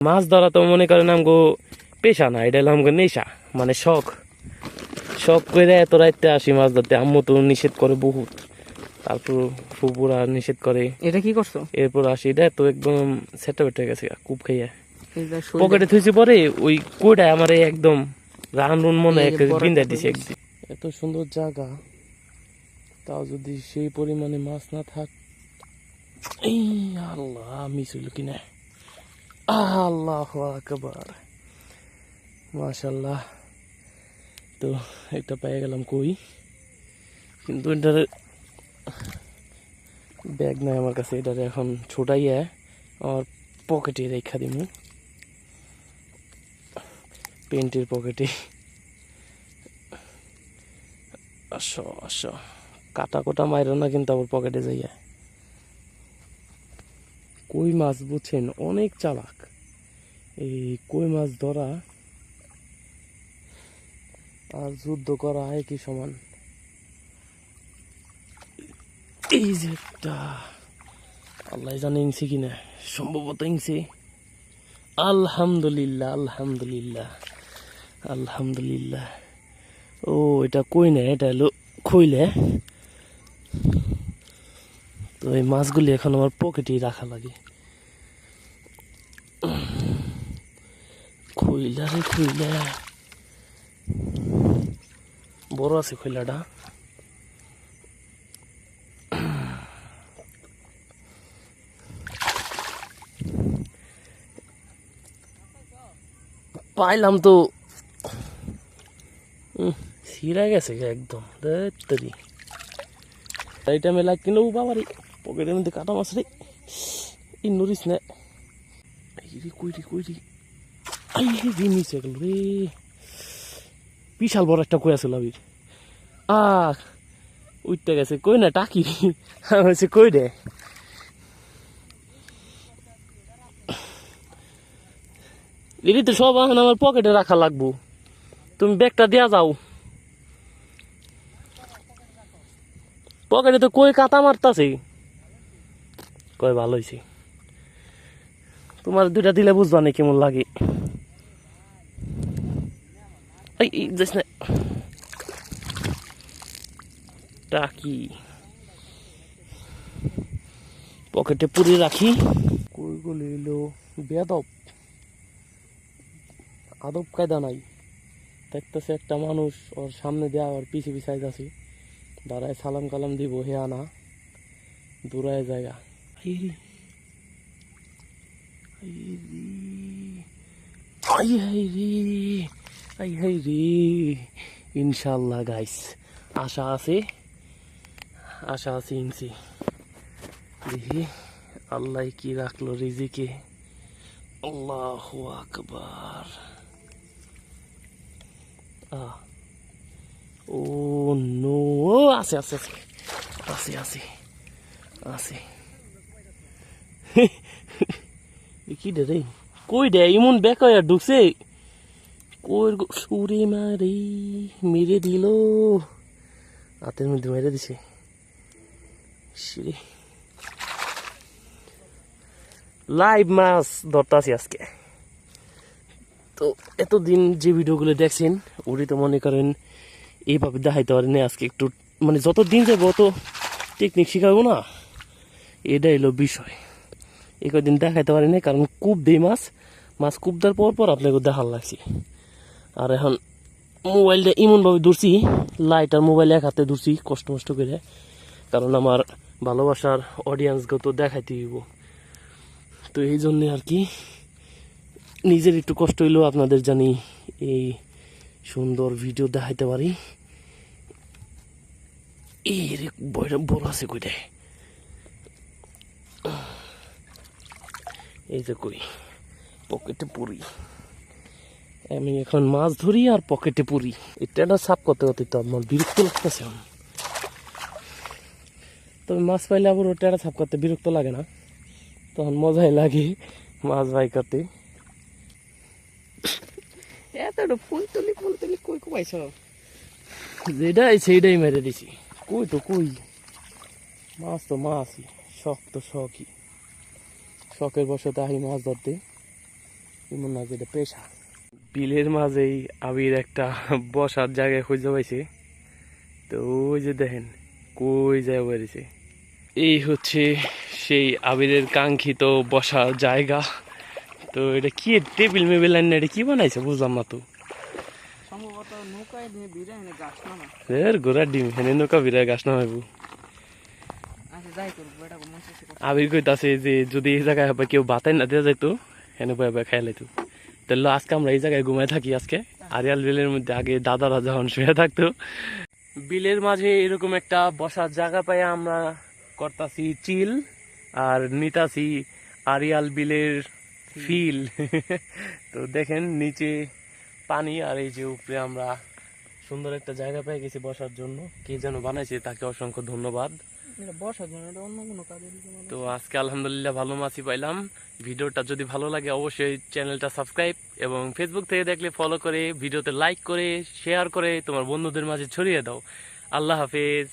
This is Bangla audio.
মাছ ধরা তো মনে করেন আমগো পেশা না, এটা হলো আমগো নেশা, মানে শখ। শখ করে এত রাইতে আসি মাছ ধরতে। আম্মু তো নিষেধ করে বহুত, তারপর ফুপুরা নিষেধ করে। এটা কি করছো? এরপর আসি, এটা তো একদম সেটা বেটে গেছে কূপ খাইয়া। পকেটে থুইছি পরে ওই কইটা আমার একদম রান মনে বিন্দাই দিছে একদিন। এত সুন্দর জায়গা, তাও যদি সেই পরিমাণে মাছ না থাক। এই আল্লাহ, মিস হইল কিনা। আল্লাহু আকবার, মাশাআল্লাহ। তো একটা পেয়ে গেলাম কই, কিন্তু এটার ব্যাগ নাই আমার কাছে। এটারে এখন ছোটাইয়া আমার পকেটে রেখা দিব, প্যান্টের পকেটে। আসো আসো, কাটা কোটা মাইরো না কিন্তু আবার পকেটে যাইয়া। কই মাছ বুঝছেন অনেক চালাক। এই কই মাছ ধরা আর যুদ্ধ করা একই সমান। এই যে একটা, আল্লাহ জানে ইংছি কিনা, সম্ভবত ইংছি। আলহামদুলিল্লাহ আলহামদুলিল্লাহ আলহামদুলিল্লাহ। ও এটা কই না, এটা হলো খইলে। তো এই মাছগুলি এখন আমার পকেটেই রাখা লাগে। খইলা রে খইলা, বড় আছে খইলাটা। পাইলাম তো, ছিঁড়া গেছে একদম। এইটা মেলা কিনো বাবারে, পকেটের মধ্যে কাটা মাছ রে। এই নরিস না, কইরি কইরি নিচে গেল রে। বিশাল বড় একটা কই আছে লাভির। উঠতে গেছে কই না, টাকি হয়েছে কই রে। দিদি তো সব এখন আমার পকেটে রাখা লাগবো, তুমি ব্যাগটা দিয়া যাও। পকেটে তো কই কাটা মারতাছে। কই ভালো হয়েছে, তোমার দুইটা দিলে বুঝবা না কেমন লাগে। টাকি পকেটে পুরে রাখি। কইগুলো এলো বেদব, আদব কায়দা নাই। দেখতেছে একটা মানুষ ওর সামনে দেওয়া, ওর পিছে পিছাই যাচ্ছে, দাঁড়ায় সালাম কালাম দিব, হে আনা দূরায় জায়গা। ইনশাল্লাহ গাইস, আশা আছে, আশা আছে ইনছি। দেখি আল্লাহ কি রাখলো রিজিকে। আল্লাহু আকবার। ও নো, আছে আছে আছে আছে আছে আছে। কি দে রে, কই দে ইমন বেকার ঢুকছে। কই সুরে মারি মেরে দিল, হাতের মধ্যে মেরে দিছে। লাইভ মাছ ধরতাছি আজকে। তো এতদিন যে ভিডিওগুলো দেখছেন ওটি তো মনে করেন এইভাবে দেখাইতে পারেন। আজকে একটু মানে যত দিন যাবো অত টেকনিক শিখাবো না, এটাই হলো বিষয়। এই কদিন দেখাইতে পারি না, কারণ কূপ দিই মাছ, মাছ কূপ দেওয়ার পর পর আপনাকে দেখার লাগছে। আর এখন মোবাইলটা এমনভাবে ধরছি, লাইট আর মোবাইল এক হাতে ধরছি কষ্ট মষ্ট করে, কারণ আমার ভালোবাসার অডিয়েন্সকে তো দেখাইতে হইব। তো এই জন্যে আর কি নিজের একটু কষ্ট হইলেও আপনাদের জানি এই সুন্দর ভিডিও দেখাইতে পারি। এই রে বড় আছে কইটা, এই যে কই পকেটে পুরি। আমি এখন মাছ ধরি আর পকেটে পুরি, এটা সাফ করতে করতে তো আমার বিরক্ত লাগতেছে। তবে মাছ পাইলে আবার ওটা সাফ করতে বিরক্ত লাগে না, তখন মজাই লাগে মাছ ভাই করতে। এতটা ফুল তুলি কই পাইছ, যেটা সেইটাই মেরে দিছি। কই তো কই মাছ, তো মাছই, শখ তো শখই, শখের বসে তাই মাছ ধরতে। এমন না যে এটা পেশা। বিলের মাঝেই আবির একটা বসার জায়গায় খুঁজে পাইছে। তো ওই যে দেখেন কই যায় বেরিয়েছে। এই হচ্ছে সেই আবিরের কাঙ্ক্ষিত বসার জায়গা। তো এটা কি টেবিল মেবিল না, এটা কি বানাইছে বুঝলাম না তো। সম্ভবত নৌকায় নিয়ে ভিড়ে এনে গাছ নামা। এর গোড়ার ডিম হেনে নৌকা বিরায় গাছ নামাইবো। আচ্ছা যাই করবো, এটা মন চাইছে করতে। আবির কইতাছে যে যদি এই জায়গায় হবে কেউ বাতাই না দেওয়া যাইতো হেনে বয়ে বয়ে খাই লাইতো। তাহলে আজকে আমরা এই জায়গায় ঘুমাই থাকি। আজকে আরিয়াল বিলের মধ্যে আগে দাদারা যখন শুয়ে থাকতো, বিলের মাঝে এরকম একটা বসার জায়গা পাই আমরা করতাছি চিল আর নিতাছি আরিয়াল বিলের ফিল। তো দেখেন নিচে পানি আর এই যে উপরে আমরা সুন্দর একটা জায়গা পেয়ে গেছি বসার জন্য। কে যেন বানাইছে তাকে অসংখ্য ধন্যবাদ। এটা বসার জন্য, এটা অন্য কোনো কাজের জন্য না। তো আজকে আলহামদুলিল্লাহ ভালো মাছই পাইলাম। ভিডিওটা যদি ভালো লাগে অবশ্যই চ্যানেলটা সাবস্ক্রাইব এবং ফেসবুক থেকে দেখলে ফলো করে ভিডিওতে লাইক করে শেয়ার করে তোমার বন্ধুদের মাঝে ছড়িয়ে দাও। আল্লাহ হাফেজ।